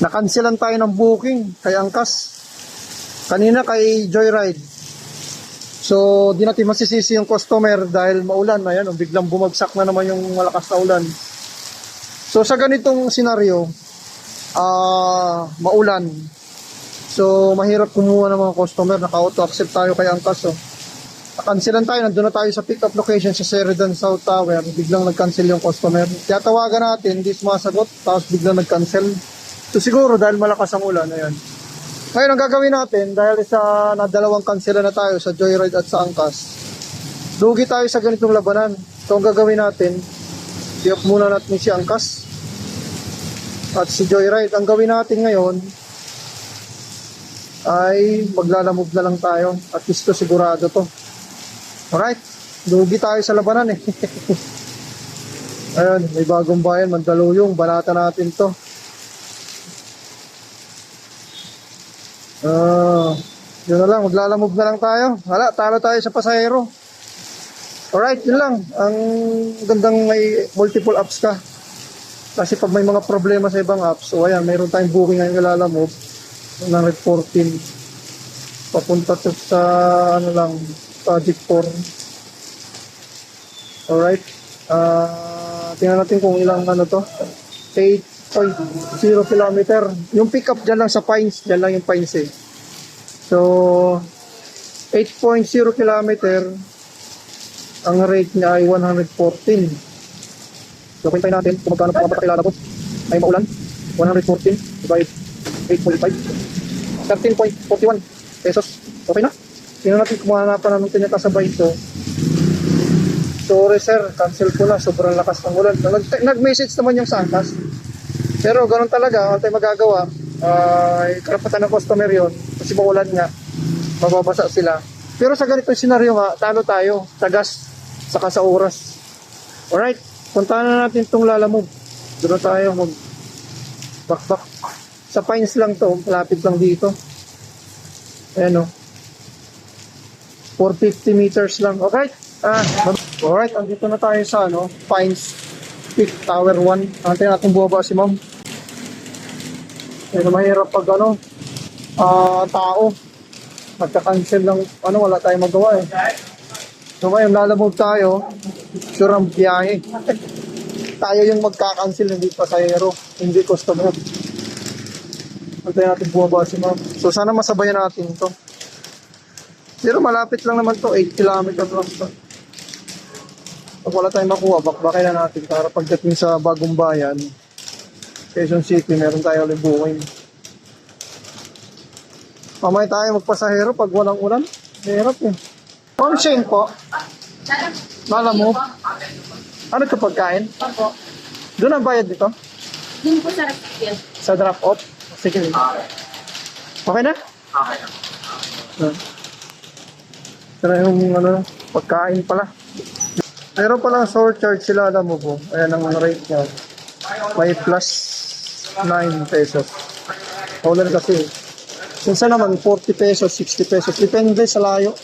Nakanselan tayo ng booking kay Angkas. Kanina kay Joyride. So, di natin masisisi yung customer dahil maulan. Ayan, biglang bumagsak na naman yung malakas na ulan. So, sa ganitong senaryo, maulan. So, mahirap kumuha ng mga customer. Naka-auto-accept tayo kay Angkas. So, nakanselan tayo. Nandun na tayo sa pick-up location sa Sheridan South Tower. Biglang nag-cancel yung customer. Kaya tawagan natin, hindi sumasagot. Tapos biglang nag-cancel. So siguro dahil malakas ang ulan, ayan. Ngayon ang gagawin natin, dahil sa nadalawang kansela na tayo sa Joyride at sa Angkas, lugi tayo sa ganitong labanan. So ang gagawin natin, i-off muna natin si Angkas at si Joyride. Ang gawin natin ngayon ay maglalamove na lang tayo. At least to, sigurado to. Alright, lugi tayo sa labanan eh. Ayun, may bagong bayan, Mandaluyong, banata natin to. Yun na lang, maglalamove na lang tayo. Hala, talo tayo sa pasahero. Alright, yun lang. Ang gandang may multiple apps ka. Kasi pag may mga problema sa ibang apps, so ayan, mayroon tayong booking ngayon lalamove ng 14 papunta to sa ano lang, Project 4. Alright, tingnan natin kung ilang ano to, 8.0 kilometer. Yung pick up dyan lang sa Pines, dyan lang yung Pines eh. So 8.0 kilometer, ang rate niya ay 114. So kung natin kung magkano pa kakilala ko ay maulan, 114 divide 8.5, 13.41 pesos. Okay na. Tingnan natin kung mahanapan namin kanya kasabay ito. Sorry sir, cancel ko na, sobrang lakas ng ulan. Nag-message naman yung sa Angkas. Pero ganun talaga, ano tayo magagawa? Karapatan ng customer yun. Kasi maulan nga, mababasa sila. Pero sa ganitong senaryo nga, talo tayo, tagas, saka sa oras. Alright, puntahan na natin itong lalamove. Doon tayo mag-back. Sa Pines lang to, malapit lang dito. Ayan o. 450 meters lang. Okay. Alright, andito na tayo sa Pines Peak Tower 1. Antayin natin bumaba si ma'am. Medyo mahirap pag tao. Magka-cancel lang, wala tayong magawa eh. So ngayon, lalamove tayo. Sure ang biyahe. Tayo yung magka-cancel, hindi pasahero, hindi customer. Antayin natin bumaba si ma'am. So sana masabayan natin ito. Pero malapit lang naman to, 8 km lang to. Pag wala tayong makuha, bakbakay na natin para pagdating sa Bagong Bayan, Quezon City, meron tayo ulit booking. Mamay tayo magpasahero pag walang ulan. Mahirap eh. Ma'am Shane po. Lalamove. Ano ito pagkain? Opo. Doon ang bayad dito? Doon po sa rakyan. Sa drop off? Sige. Okay na? Okay. Ito yung pagkain pala. Meron palang surcharge sila, alam mo po. Ayan ang rate niya. May plus 9 pesos. Ulan kasi. Minsan naman 40 pesos, 60 pesos. Depende sa layo.